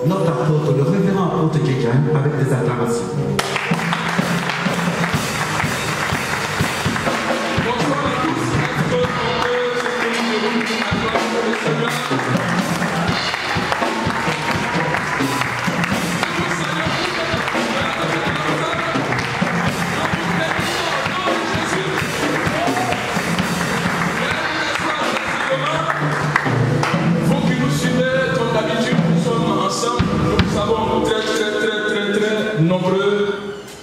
notre apôtre, le révérend apôtre Djedjan, avec des acclamations.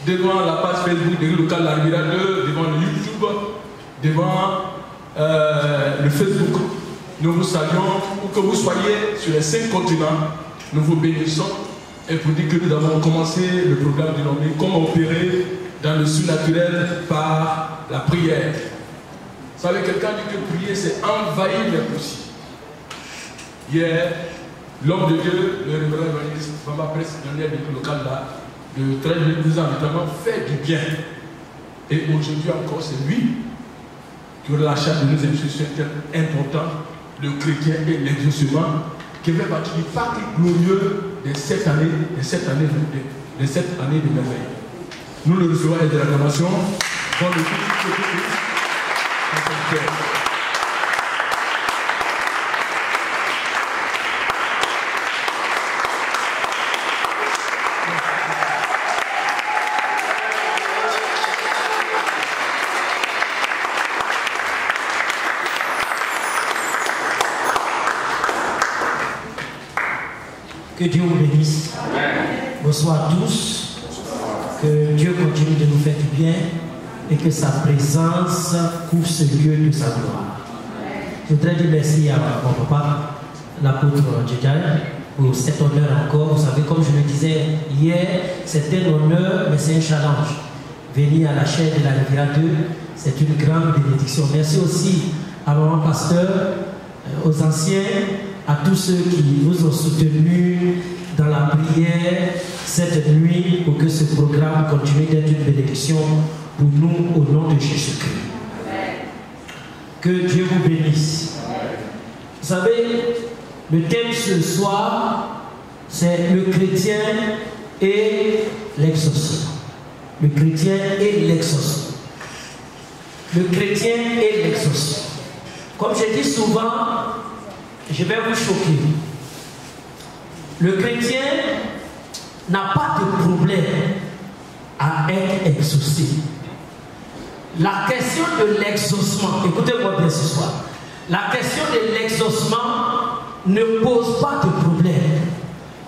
Devant la page Facebook de Local La Riviera 2, devant le YouTube, devant le Facebook. Nous vous saluons, où que vous soyez sur les 5 continents, nous vous bénissons et pour dire que nous avons commencé le programme dénommé Comment opérer dans le surnaturel par la prière. Vous savez, quelqu'un dit que prier c'est envahir les possibles. Hier, l'homme de Dieu, le révérend évangéliste Bamba Presse, dernier de Local là, de 13 12 ans, notamment, fait du bien. Et aujourd'hui encore, c'est lui qui aura la charge de nos institutions importantes, le chrétien et l'exaucement, qui va bâtir le parc glorieux de cette année, de cette année de merveille. Nous le recevons avec de l'acclamation dans le Que Dieu vous bénisse. Bonsoir à tous. Que Dieu continue de nous faire du bien et que sa présence couvre ce lieu de sa gloire. Je voudrais dire merci à mon papa, l'apôtre Djedjan, pour cet honneur encore. Vous savez, comme je le disais hier, c'est un honneur, mais c'est un challenge. Venir à la chaire de la Riviera 2, c'est une grande bénédiction. Merci aussi à maman pasteur, aux anciens, à tous ceux qui nous ont soutenus dans la prière cette nuit pour que ce programme continue d'être une bénédiction pour nous au nom de Jésus-Christ. Que Dieu vous bénisse. Vous savez, le thème ce soir, c'est le chrétien et l'exaucement. Le chrétien et l'exaucement. Le chrétien et l'exaucement. Comme je dis souvent, je vais vous choquer. Le chrétien n'a pas de problème à être exaucé. La question de l'exaucement, écoutez-moi bien ce soir, la question de l'exaucement ne pose pas de problème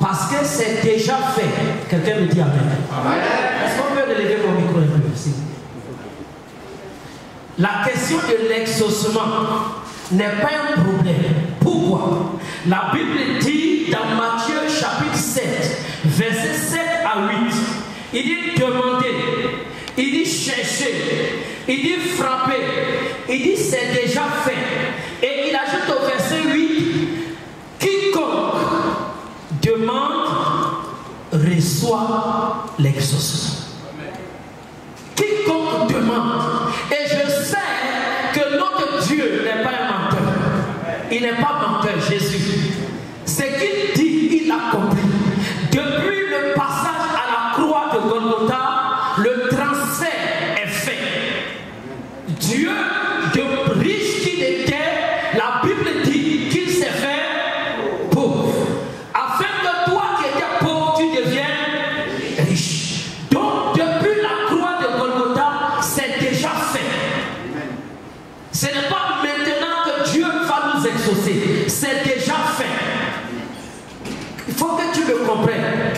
parce que c'est déjà fait. Quelqu'un me dit amen. Est-ce qu'on peut relever mon micro un peu aussi? La question de l'exaucement n'est pas un problème. Pourquoi? La Bible dit dans Matthieu chapitre 7, verset 7 à 8, il dit demandez, il dit cherchez, il dit frappez, il dit c'est déjà fait. Et il ajoute au verset 8, quiconque demande reçoit l'exaucement. Quiconque demande. Et je sais que notre Dieu n'est pas un menteur. Il n'est pas menteur, Jésus. Ce qu'il dit, il accomplit. Depuis le passage à la croix de Golgotha, le transfert est fait. Dieu, de riche qu'il était, la Bible dit qu'il s'est fait pauvre. Afin que toi qui étais pauvre, tu deviennes riche. Donc, depuis la croix de Golgotha, c'est déjà fait. Ce n'est pas maintenant que Dieu va nous exaucer. C'est déjà fait. Il faut que tu le comprennes.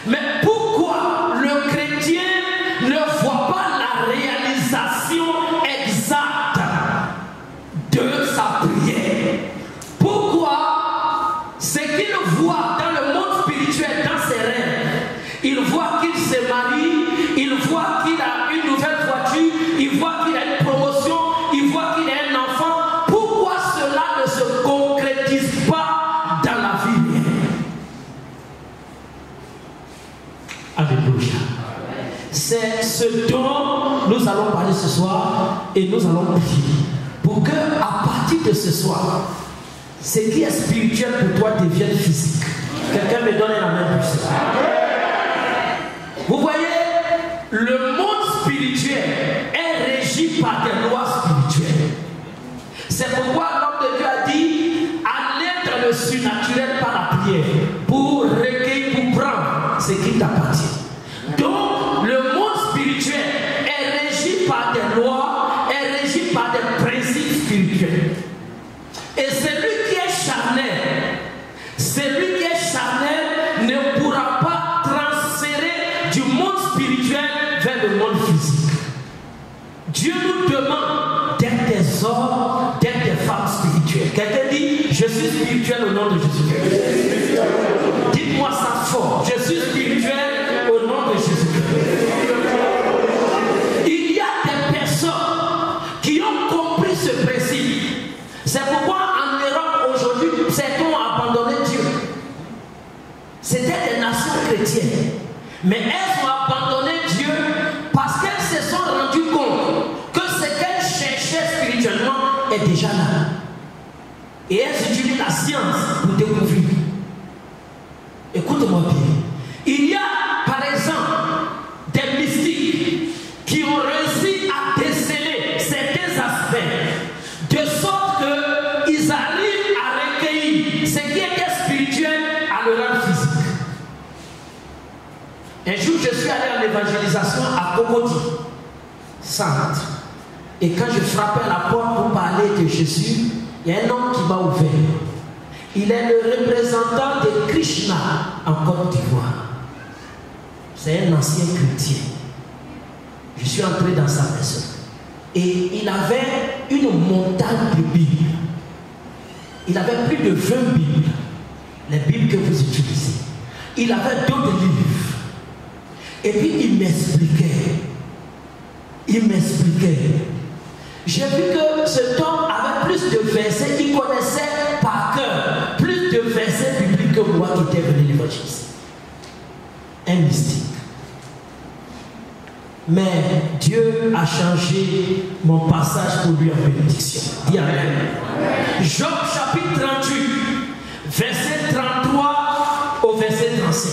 Mais pourquoi le chrétien ne voit pas la réalisation exacte de sa prière? Pourquoi ce qu'il voit dans le monde spirituel, dans ses rêves, il voit qu'il se marie, il voit qu'il a une nouvelle voiture, il voit qu'il a une promotion, il voit qu'il a un enfant. Pourquoi cela ne se concrétise pas dans la vie réelle? Alléluia. C'est ce dont nous allons parler ce soir et nous allons prier pour que à partir de ce soir, ce qui est spirituel pour toi devienne physique. Quelqu'un me donne la main puissante. Vous voyez, le monde spirituel est régi par des lois spirituelles. C'est pourquoi l'homme de Dieu a dit, allez dans le surnaturel par la prière pour recueillir, pour prendre ce qui t'appartient. Donc, le monde spirituel est régi par des lois, est régi par des principes spirituels. Et celui qui est charnel ne pourra pas transférer du monde spirituel vers le monde physique. Dieu nous demande d'être des hommes, d'être des femmes spirituelles. Quelqu'un dit, je suis spirituel au nom de Jésus-Christ. Dites-moi ça fort. Je suis spirituel au nom de Jésus-Christ. Il y a des personnes qui ont compris ce principe. C'est pourquoi en Europe aujourd'hui, certains ont abandonné Dieu. C'était des nations chrétiennes. Mais elles ont abandonné Dieu parce qu'elles se sont rendues compte que ce qu'elles cherchaient spirituellement est déjà là. Et elles utilisent la science pour découvrir. Écoute-moi bien. Il y a par exemple des mystiques qui ont réussi à déceler certains aspects de sorte qu'ils arrivent à recueillir ce qui était spirituel à le rendre physique. Un jour, je suis allé en évangélisation à Cocody, Sainte. Et quand je frappais à la porte pour parler de Jésus, il y a un homme qui m'a ouvert. Il est le représentant de Krishna en Côte d'Ivoire. C'est un ancien chrétien. Je suis entré dans sa maison. Et il avait une montagne de Bibles. Il avait plus de 20 Bibles. Les Bibles que vous utilisez. Il avait d'autres livres. Et puis il m'expliquait. J'ai vu que cet homme avait plus de versets, il connaissait par cœur plus de versets bibliques que moi qui étais venu l'évangéliser. Un mystique. Mais Dieu a changé mon passage pour lui en bénédiction. Dis Amen. Job chapitre 38, verset 33 au verset 35.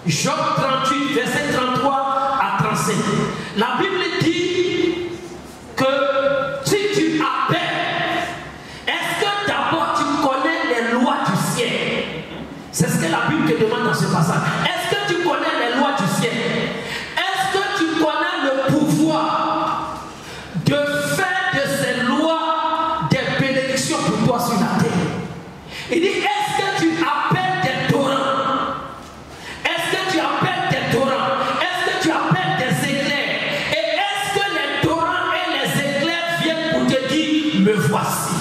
Job 38, verset 33 à 35. La Bible dit que si tu appelles, est-ce que d'abord tu connais les lois du ciel? C'est ce que la Bible te demande dans ce passage. Est-ce que tu connais les lois du ciel? Est-ce que tu connais le pouvoir de faire de ces lois des bénédictions pour toi sur la terre? Il dit, est-ce que tu appelles des torrents? Est-ce que tu appelles des torrents? Est-ce que tu appelles des éclairs? Et est-ce que les torrents et les éclairs viennent pour te dire, me voici?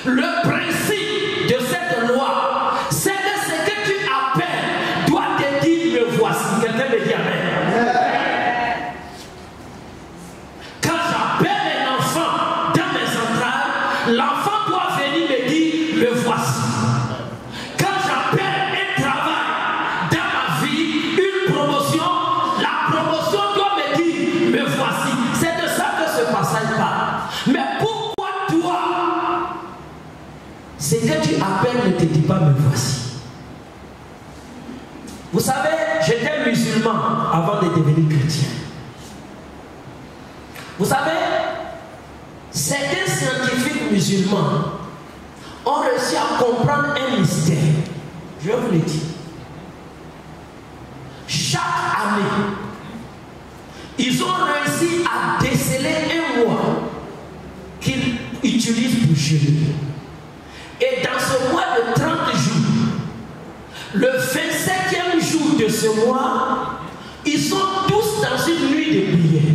Le principe de cette loi, c'est que ce que tu appelles doit te dire, me voici. Quelqu'un me dit Amen. Quand j'appelle un enfant dans mes entrailles, l'enfant doit venir me dire, me voici. Quand j'appelle un travail dans ma vie, une promotion, la promotion doit me dire, me voici. C'est de ça que ce passage parle. Mais pourquoi toi, ce que tu appelles ne te dit pas, me voici? Vous savez, j'étais musulman avant de devenir chrétien. Vous savez, certains scientifiques musulmans ont réussi à comprendre un mystère. Je vais vous le dire. Chaque année, ils ont réussi à déceler un mois qu'ils utilisent pour jeûner. Et dans ce mois de 30 jours, le 27e jour de ce mois, ils sont tous dans une nuit de prière.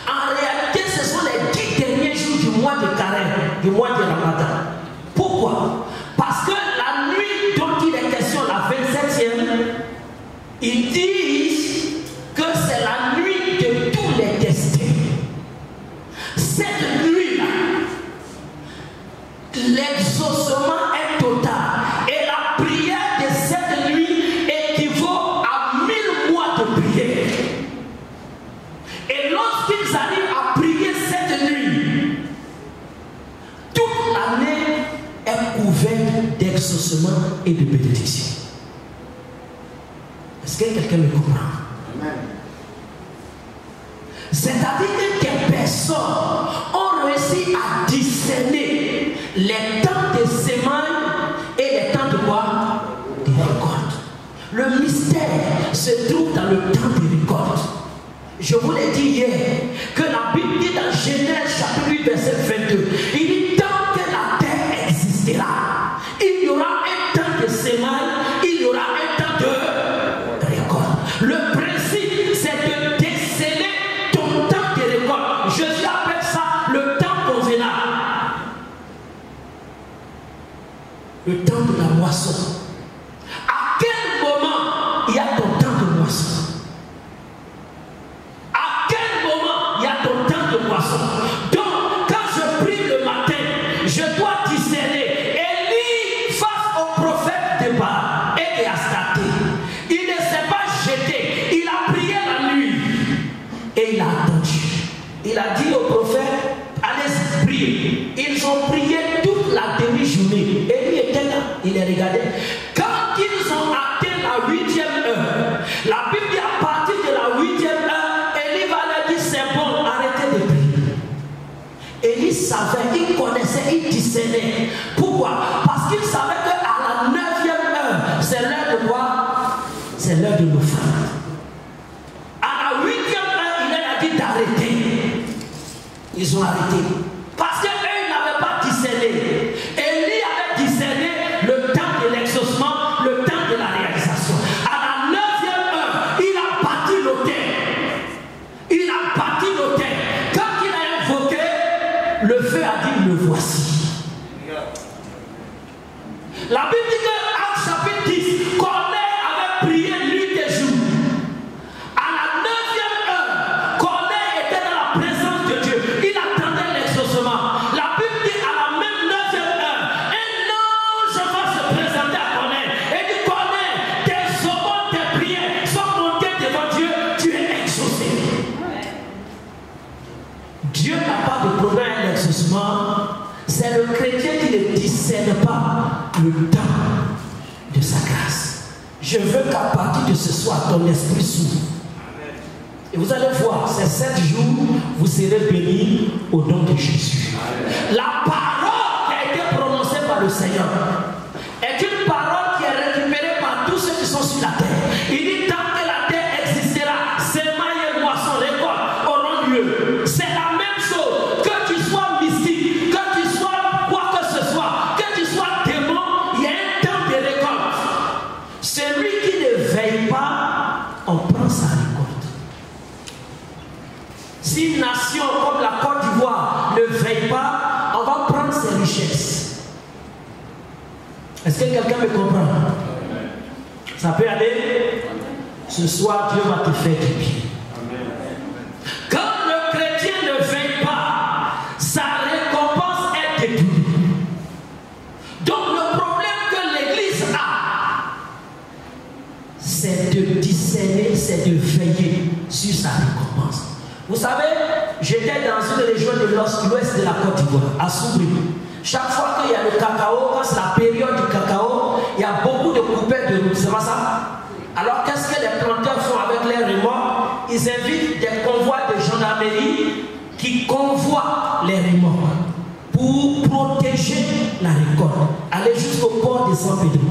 En réalité, ce sont les 10 derniers jours du mois de carême, du mois de Ramadan. Pourquoi? Parce que la nuit dont il est question, la 27e, ils disent que c'est la nuit de tous les destins. Cette nuit-là, l'exaucement est total. Et la prière de cette nuit équivaut à 1000 mois de prière. Et lorsqu'ils arrivent à prier cette nuit, toute l'année est couverte d'exaucement. d'exaucement et de bénédiction. Est-ce que quelqu'un me comprend? C'est-à-dire que des personnes ont réussi à discerner les temps de semaine et les temps de quoi? De récolte. Le mystère se trouve dans le temps de récolte. Je vous l'ai dit hier que la Bible dit dans Genèse chapitre 8 verset 22, il dit tant que la terre existera, il y aura un temps de semaine, il y aura un temps de récolte. Le principe c'est de déceler ton temps de récolte. Jésus appelle ça le temps convenable. Le temps de la moisson. À quel moment il y a ton temps de moisson? Donc, quand je prie le matin, je dois discerner. Élie, face au prophète de Baal et Astarté, il ne s'est pas jeté, il a prié la nuit et il a attendu. Il a dit au prophète, allez prier. Ils ont prié toute la demi-journée. Élie était là, il les regardait. Quand ils ont atteint la 8e heure, la Bible dit à partir de la 8e heure, Élie va leur dire c'est bon, arrêtez de prier. Élie savait, il connaissait, il discernait. Pourquoi? Parce qu'il savait qu'à la 9e heure, c'est l'heure de quoi? C'est l'heure de l'offrande. À la 8e heure, il leur a dit d'arrêter. Ils ont arrêté. Parce qu'eux, ils n'avaient pas discerné. Élie avait discerné le temps de l'exaucement, le temps de la réalisation. À la 9e heure, il a bâti l'autel. Il a bâti l'autel. Quand il a invoqué, le feu a dit, le voici. La Bible dit que Actes chapitre 10, Corneille avait prié nuit et jour. À la 9e heure, Corneille était dans la présence de Dieu. Il attendait l'exaucement. La Bible dit à la même 9e heure, un ange va se présenter à Corneille. Et dit, Corneille, tes secondes, tes prières sont montées devant Dieu. Tu es exaucé. Dieu n'a pas de problème avec l'exaucement. C'est le chrétien qui ne discerne pas le temps de sa grâce. Je veux qu'à partir de ce soir, ton esprit s'ouvre. Et vous allez voir, ces 7 jours, vous serez bénis au nom de Jésus. La parole qui a été prononcée par le Seigneur est une parole qui est récupérée par tous ceux qui sont sur la terre. Il dit tant que la terre existera, semailles et moissons, récoltes auront lieu. C'est la même chose. Que tu sois mystique, que tu sois quoi que ce soit, que tu sois démon, il y a un temps de récolte. Celui qui ne veille pas, on prend sa récolte. Si une nation comme la Côte d'Ivoire ne veille pas, on va prendre ses richesses. Est-ce que quelqu'un me comprend? Ça peut aller? Ce soir, Dieu va te faire du bien. Quand le chrétien ne veille pas, sa récompense est détruite. Donc le problème que l'Église a, c'est de discerner, c'est de veiller sur sa récompense. Vous savez, j'étais dans une région de l'ouest de la Côte d'Ivoire, à Soubri. Chaque fois qu'il y a le cacao, quand c'est la période du cacao, il y a beaucoup de coupeurs de route, c'est pas ça? Alors qu'est-ce que les planteurs font avec les remords? Ils invitent des convois de gendarmerie qui convoient les remords pour protéger la récolte. Aller jusqu'au port de San Pedro.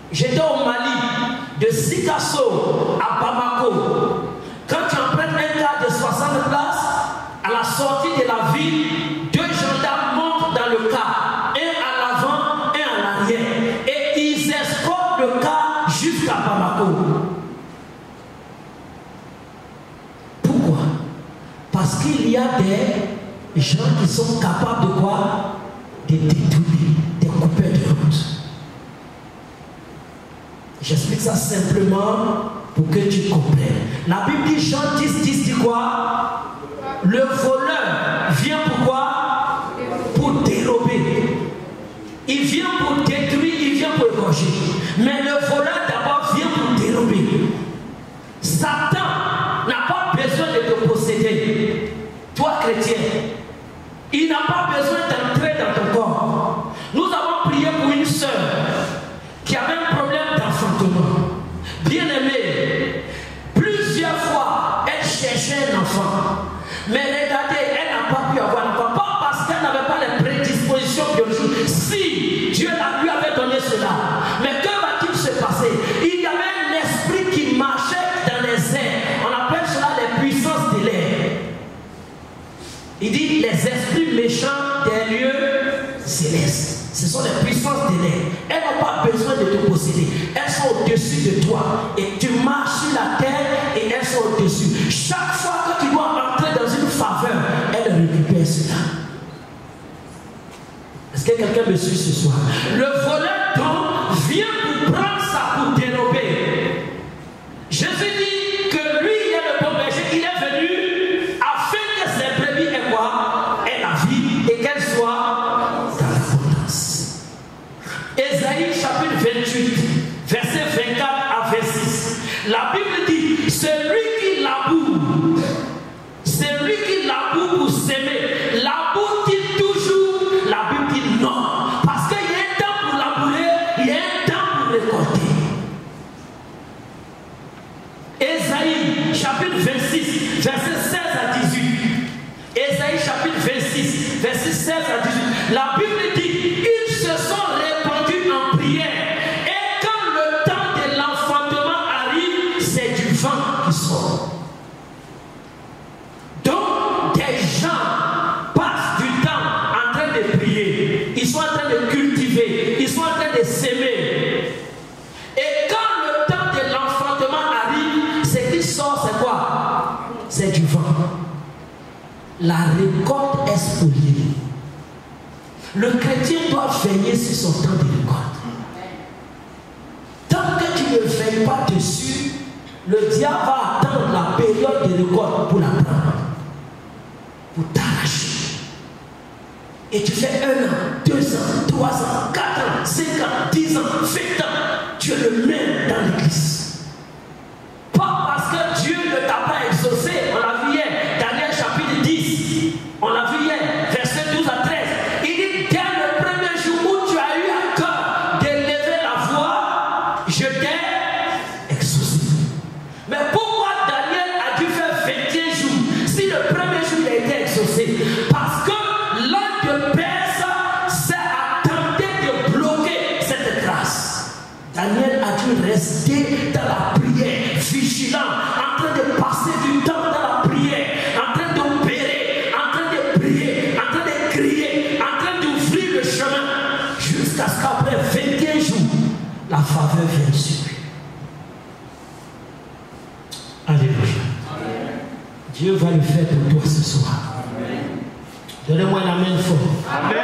J'étais au Mali, de Sikasso à Bamako. Quand tu empruntes un car de 60 places, à la sortie de la ville, 2 gendarmes montent dans le car, un à l'avant, un à l'arrière, et ils escortent le car jusqu'à Bamako. Pourquoi? Parce qu'il y a des gens qui sont capables de quoi? De détourner, des coupeurs de route. J'explique ça simplement pour que tu comprennes. La Bible dit, Jean 10, dit quoi? Le voleur vient pourquoi? Pour dérober. Il vient pour détruire, il vient pour égorger. Mais le voleur d'abord vient pour dérober. Satan n'a pas besoin de te posséder. Toi chrétien, il n'a pas besoin d'entrer dans ton corps. Nous avons prié pour une sœur posséder. Elles sont au-dessus de toi. Et tu marches sur la terre et elles sont au-dessus. Chaque fois que tu dois entrer dans une faveur, elles récupèrent cela. Est-ce que quelqu'un me suit ce soir? Le voleur donc vient pour prendre ça, pour dérober. Jésus dit que lui, il est le bon berger. Il est venu afin que ses brebis aient quoi? Aient la vie et qu'elles soient dans l'abondance. Ésaïe chapitre 28, verset 24 à 26. La Bible dit, celui qui laboure pour s'aimer, laboure-t-il toujours? La Bible dit non. Parce qu'il y a un temps pour labourer, il y a un temps pour récolter. Ésaïe chapitre 26, verset 16 à 18. Ésaïe chapitre 26, verset 16 à 18. La Bible dit, ils se sont répandus en prière. Et quand le temps de l'enfantement arrive, c'est du vent qui sort. Donc, des gens passent du temps en train de prier. Ils sont en train de cultiver. Ils sont en train de s'aimer. Et quand le temps de l'enfantement arrive, ce qui sort, c'est quoi? C'est du vent. La récolte est spoliée. Le chrétien doit veiller sur son temps de récolte. Tant que tu ne veilles pas dessus, le diable va attendre la période de récolte pour la prendre, pour t'arracher. Et tu fais 1 an, 2 ans, 3 ans, 4 ans, 5 ans, 10 ans, 20 ans. Tu es le même dans l'église. Pas parce que Dieu ne t'a pas exaucé. On l'a vu hier, Daniel chapitre 10. On l'a vu hier, verset 12 à 13. Il dit, dès le premier jour où tu as eu à cœur d'élever la voix, je t'ai exaucé. Mais pourquoi Daniel a dû faire 21 jours si le premier jour il a été exaucé? Parce que l'œil de Perse s'est tenté de bloquer cette grâce. Daniel a dû rester dans la prière, vigilant, en train de passer du temps dans la prière, en train d'opérer, en train de prier, en train de crier, en train d'ouvrir le chemin, jusqu'à ce qu'après 21 jours, la faveur vienne sur lui. Alléluia. Dieu va le faire pour toi ce soir. Donnez-moi la main fort. Amen.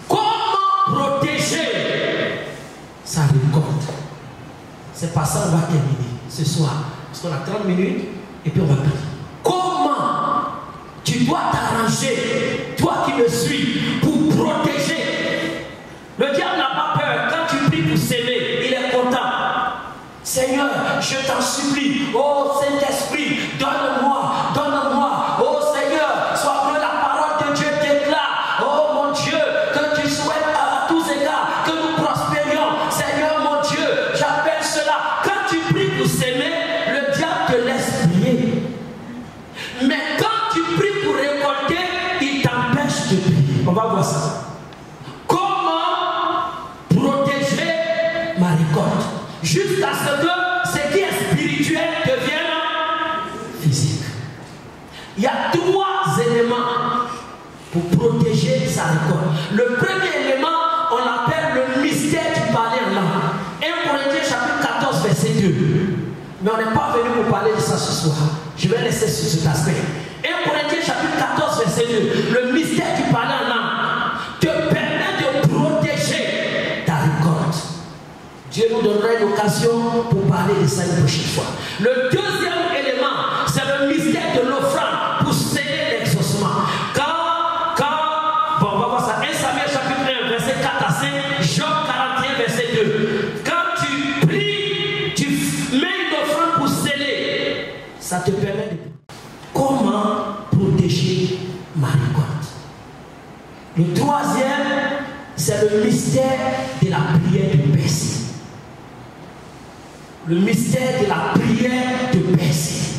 Comment protéger sa récolte? C'est pas ça qu'on va terminer ce soir. Parce qu'on a 30 minutes et puis on va prier. Comment tu dois t'arranger, toi qui me suis, pour protéger? Le diable n'a pas peur. Quand tu pries pour s'aimer, il est content. Seigneur, je t'en supplie. Oh Saint-Esprit, donne-moi, donne-moi. Oh Seigneur, sois que la parole de Dieu déclare. Oh mon Dieu, que tu souhaites à tous égards que nous prospérions. Seigneur mon Dieu, j'appelle cela. Quand tu pries pour s'aimer, le diable te laisse prier. Mais quand tu pries pour récolter, il t'empêche de prier. On va voir ça. Comment protéger ma récolte? Jusqu'à ce que ce qui est spirituel devienne physique. Il y a 3 éléments pour protéger sa récolte. Le premier élément, on l'appelle le mystère du parler en langue. 1 Corinthiens chapitre 14, verset 2. Mais on n'est pas venu pour parler de ça ce soir. Je vais laisser sur cet aspect. 1 Corinthiens chapitre 14, verset 2. Le mystère du parler en langue te permet de protéger ta récolte. Dieu nous donnera une occasion pour parler de ça une prochaine fois. Le deuxième élément, c'est le mystère de l'offrande pour sceller l'exaucement. Bon, on va voir ça. 1 Samuel chapitre 1, verset 4 à 5, Job 41, verset 2. Quand tu pries, tu mets une offrande pour sceller. Ça te permet de... Comment protéger ma récolte? Le troisième, c'est le mystère de la prière de percer. Le mystère de la prière de percer.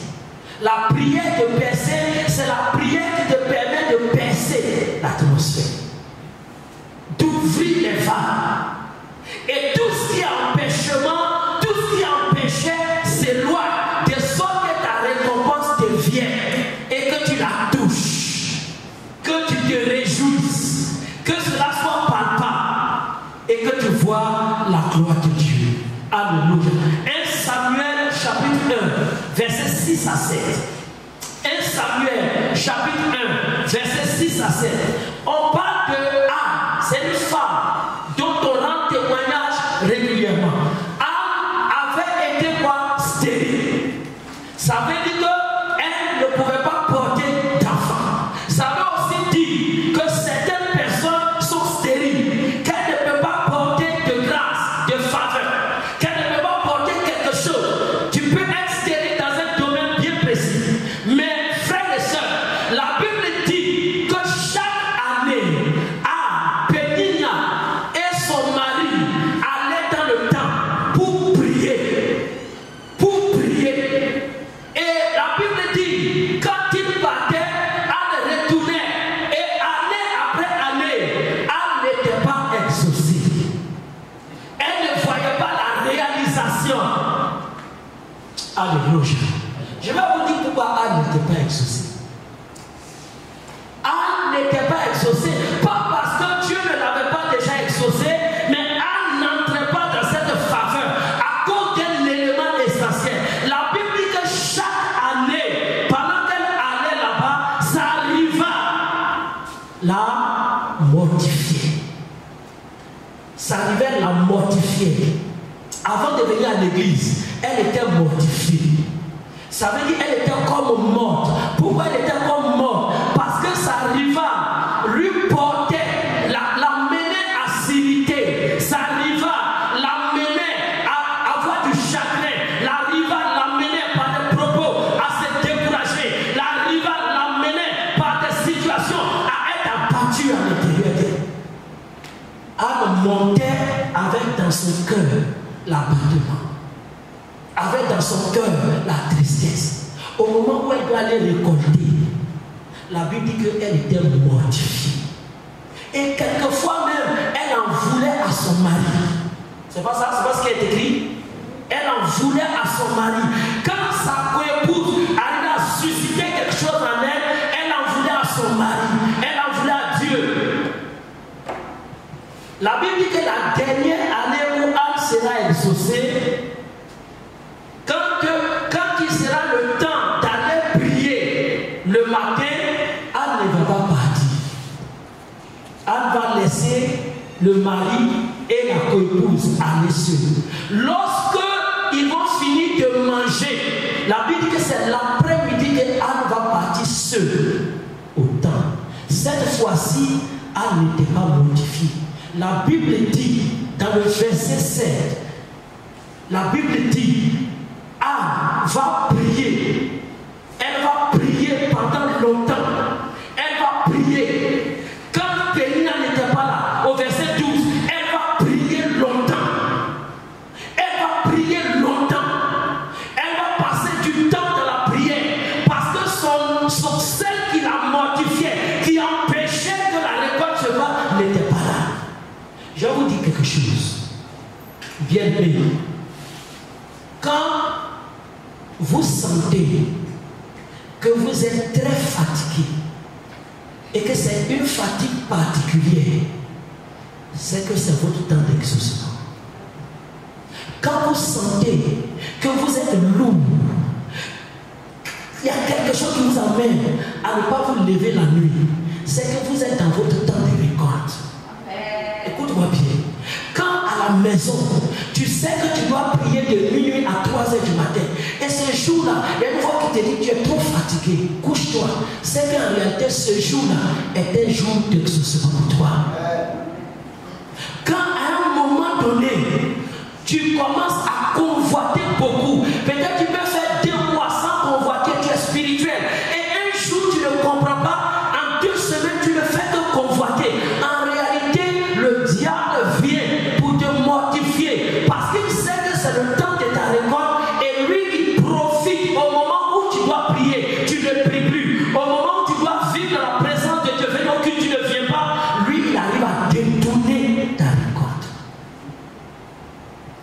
La prière de percer, c'est la prière qui te permet de percer l'atmosphère, d'ouvrir les vannes. Et tout ce qui est empêchement, tout ce qui empêchait s'éloigne, de sorte que ta récompense te vienne et que tu la touches, que tu te réjouisses, que cela soit palpable et que tu vois voir la gloire de Dieu. Alléluia. 1 Samuel chapitre 1, verset 6 à 7. 1 Samuel chapitre 1, verset 6 à 7. On parle de Anne, c'est une femme dont on rend témoignage régulièrement. Anne avait été quoi? Stérile. Ça veut dire qu'elle ne pouvait pas porter d'enfant. Ça veut aussi dire que certaines personnes sont stériles, qu'elles ne peuvent pas porter de grâce, de faveur, qu'elles ne peuvent pas porter quelque chose. Tu peux être stérile dans un domaine bien précis. Mais frères et sœurs, la Bible dit que chaque année, Péninia et son mari allaient dans le temple pour prier. Pour prier. Et la Bible dit, quand ils partaient, Anne retournait. Et année après année, Anne n'était pas exaucée. Elle ne voyait pas la réalisation. Alléluia. Je vais vous dire pourquoi Anne n'était pas exaucée. Anne n'était pas exaucée, pas parce que Dieu ne l'avait pas déjà exaucée, mais Anne n'entrait pas dans cette faveur à cause d'un élément essentiel. La Bible dit que chaque année, pendant qu'elle allait là-bas, ça arriva la mortifier. Ça arrivait la mortifier. Avant de venir à l'église, elle était mortifiée. Ça veut dire qu'elle était comme morte. Pourquoi elle était comme morte? Parce que ça arriva, lui porter, l'amener à s'irriter. Ça arriva, l'amener à avoir du chagrin. L'amener par des propos à se décourager. L'amener par des situations à être abattue à l'intérieur d'elle. Anne montait avec dans son cœur l'abattement. Avec dans son cœur la tristesse. Au moment où elle doit aller récolter, la Bible dit qu'elle était mortifiée. Et quelquefois même, elle en voulait à son mari. C'est pas ça, c'est pas ce qui est écrit. Elle en voulait à son mari. Quand sa coépouse arrivait à susciter quelque chose en elle, elle en voulait à son mari. Elle en voulait à Dieu. La Bible dit que la dernière année où Anne sera exaucée, quand il sera le temps d'aller prier le matin, Anne ne va pas partir. Anne va laisser le mari et la coépouse aller seuls. Lorsque ils vont finir de manger, la Bible dit que c'est l'après-midi que Anne va partir seule au temple. Cette fois-ci, Anne n'était pas mortifiée. La Bible dit, dans le verset 7, la Bible dit, Anne va prier. Elle va prier pendant longtemps. Elle va prier. Quand Péninia n'était pas là, au verset 12, elle va prier longtemps. Elle va prier longtemps. Elle va passer du temps dans la prière. Parce que celle qui la mortifiait, qui empêchait que la récolte se fasse, n'était pas là. Je vais vous dire quelque chose. Bien aimé. Quand vous sentez que vous êtes très fatigué et que c'est une fatigue particulière, c'est que c'est votre temps d'exaucement. Quand vous sentez que vous êtes lourd, il y a quelque chose qui vous amène à ne pas vous lever la nuit, c'est que vous êtes dans votre temps de récolte. Écoute-moi bien. Quand à la maison, tu sais que tu dois prier de minuit à 3 h du matin, et ce jour-là, il y a une voix qui te dit tu es trop fatigué, couche-toi. C'est qu'en réalité, ce jour-là est un jour d'exaucement pour toi. Quand à un moment donné, tu commences à convoiter beaucoup, peut-être tu peux faire 2 mois sans convoiter, tu es spirituel, et un jour tu ne comprends pas, en 2 semaines tu ne fais que convoiter. En réalité, le diable vient pour te mortifier, parce qu'il sait que c'est le temps de ta récolte, et lui il profite au moment où tu dois prier, tu ne pries plus, au moment où tu dois vivre dans la présence de Dieu, donc que tu ne viens pas, lui il arrive à détourner ta récolte.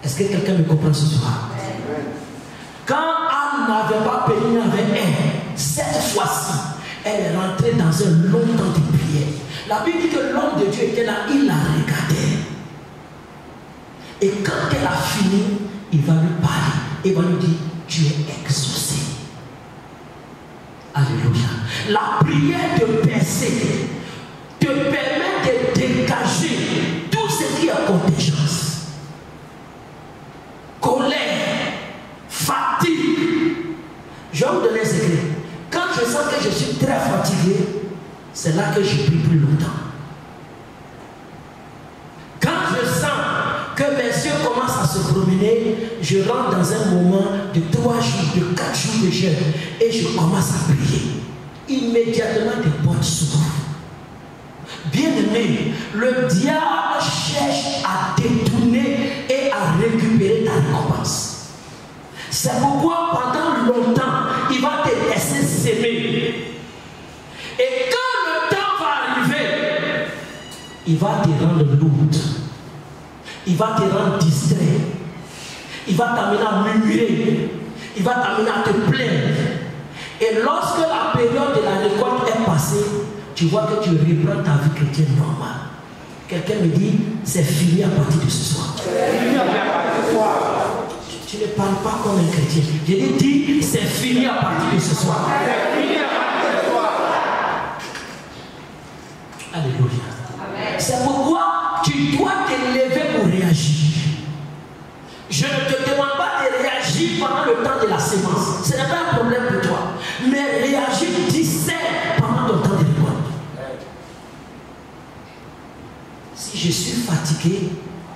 Est-ce que quelqu'un me comprend ce soir? Quand Anne n'avait pas péri avec elle, cette fois-ci, elle est rentrée dans un long temps de prière. La Bible dit que l'homme de Dieu était là, il la regardait. Et quand elle a fini, il va lui parler. Il va lui dire, tu es exaucé. Alléluia. La prière de percer te permet de dégager tout ce qui est contingence. Colère, fatigue. Je vais vous donner un secret. Quand je sens que je suis très fatigué, c'est là que je prie plus longtemps. Quand je sens que mes yeux commencent à se promener, je rentre dans un moment de 3 jours, de 4 jours de jeûne et je commence à prier. Immédiatement, des portes s'ouvrent. Bien-aimé, le diable cherche à détourner et à récupérer ta récompense. C'est pourquoi pendant longtemps, il va te laisser s'aimer. Et quand le temps va arriver, il va te rendre lourde. Il va te rendre distrait. Il va t'amener à murmurer. Il va t'amener à te plaindre. Et lorsque la période de la récolte est passée, tu vois que tu reprends ta vie chrétienne normale. Quelqu'un me dit, c'est fini à partir de ce soir. Tu ne parles pas comme un chrétien. Je dis, c'est fini à partir de ce soir. Alléluia. C'est pourquoi tu dois te lever pour réagir. Je ne te demande pas de réagir pendant le temps de la sémence. Ce n'est pas un problème pour toi. Mais réagir, discerne pendant ton temps de récolte. Si je suis fatigué,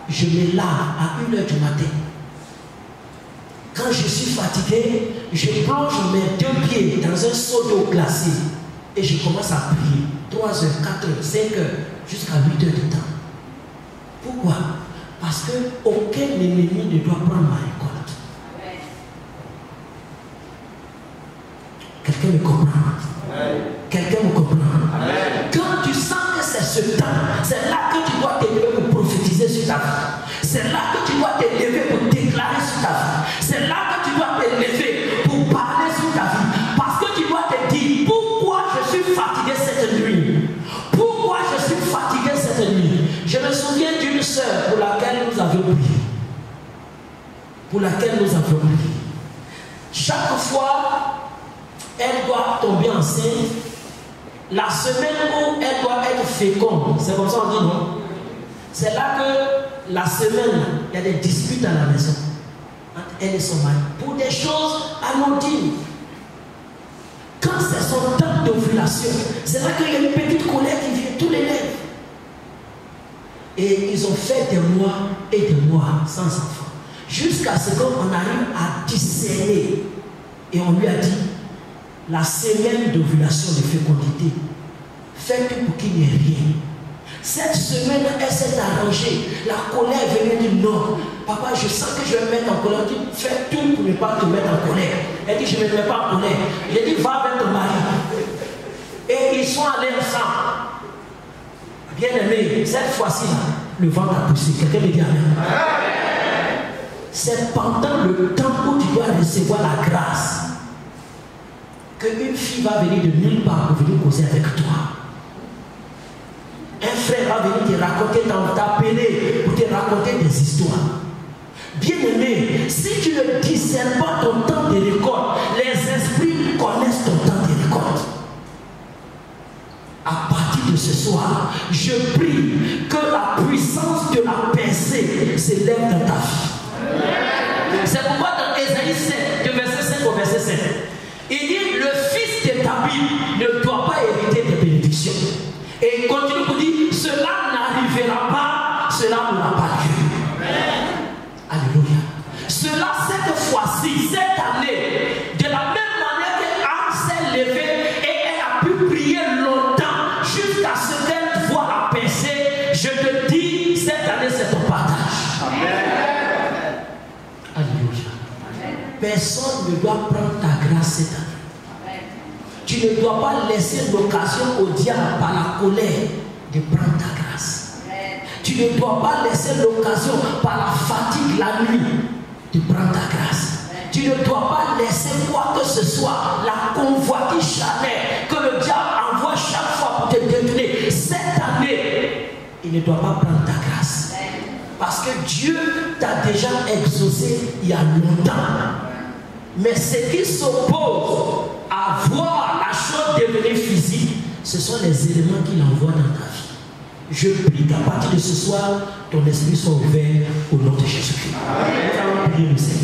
je me lave à 1h du matin. Quand je suis fatigué, je plonge mes 2 pieds dans un seau d'eau glacée et je commence à prier 3 heures, 4 heures, 5 heures, jusqu'à 8 heures de temps. Pourquoi? Parce qu'aucun ennemi ne doit prendre ma récolte. Quelqu'un me comprend? Quelqu'un me comprend? Quand tu sens que c'est ce temps, c'est là que tu dois te lever pour prophétiser sur ta vie. C'est là que tu dois te lever pour déclarer sur ta vie. C'est là que tu dois te lever pour parler sur ta vie. Parce que tu dois te dire, pourquoi je suis fatigué cette nuit? Pourquoi je suis fatigué cette nuit? Je me souviens d'une sœur pour laquelle nous avions prié. Pour laquelle nous avions prié. Chaque fois, elle doit tomber enceinte. La semaine où elle doit être féconde, c'est comme ça on dit, non? C'est là que la semaine, il y a des disputes à la maison entre elle et son mari pour des choses anodines. Quand c'est son temps d'ovulation, c'est là qu'il y a une petite colère qui vient tous les lèvres. Et ils ont fait des mois et des mois sans enfant. Jusqu'à ce qu'on arrive à discerner. Et on lui a dit, la semaine d'ovulation de fécondité, fais tout pour qu'il n'y ait rien. Cette semaine, elle s'est arrangée. La colère est venue dire non. Papa, je sens que je vais me mettre en colère. Elle dit, fais tout pour ne pas te mettre en colère. Elle dit, je ne me mets pas en colère. J'ai dit, va avec ton mari. Et ils sont allés ensemble. Bien aimé, cette fois-ci, le vent a poussé. Quelqu'un me dit amen. C'est pendant le temps où tu dois recevoir la grâce qu'une fille va venir de nulle part pour venir causer avec toi. Un frère va venir te raconter, t'appeler pour te raconter des histoires. Bien-aimé, si tu ne discernes pas ton temps de récolte, les esprits connaissent ton temps de récolte. À partir de ce soir, je prie que la puissance de la percée s'élève dans ta vie. C'est pourquoi dans Ésaïe 7, de verset 5 au verset 7, il dit, le fils de David ne doit pas hériter des bénédictions. Et il continue pour dire, cela n'arrivera pas, cela n'aura pas lieu. Alléluia. Cela, cette fois-ci, cette année, de la même manière qu'Anne s'est levée et elle a pu prier longtemps jusqu'à ce qu'elle voit la percée, je te dis, cette année, c'est ton partage. Amen. Alléluia. Personne ne doit prendre ta grâce cette année. Tu ne dois pas laisser l'occasion au diable par la colère de prendre ta grâce. Tu ne dois pas laisser l'occasion par la fatigue la nuit de prendre ta grâce. Tu ne dois pas laisser quoi que ce soit, la convoitise charnelle que le diable envoie chaque fois pour te détourner. Cette année, il ne doit pas prendre ta grâce. Parce que Dieu t'a déjà exaucé il y a longtemps. Mais ce qui s'oppose à voir la chose devenir physique, ce sont les éléments qu'il envoie dans ta vie. Je prie qu'à partir de ce soir, ton esprit soit ouvert au nom de Jésus-Christ. Nous allons prier le Seigneur.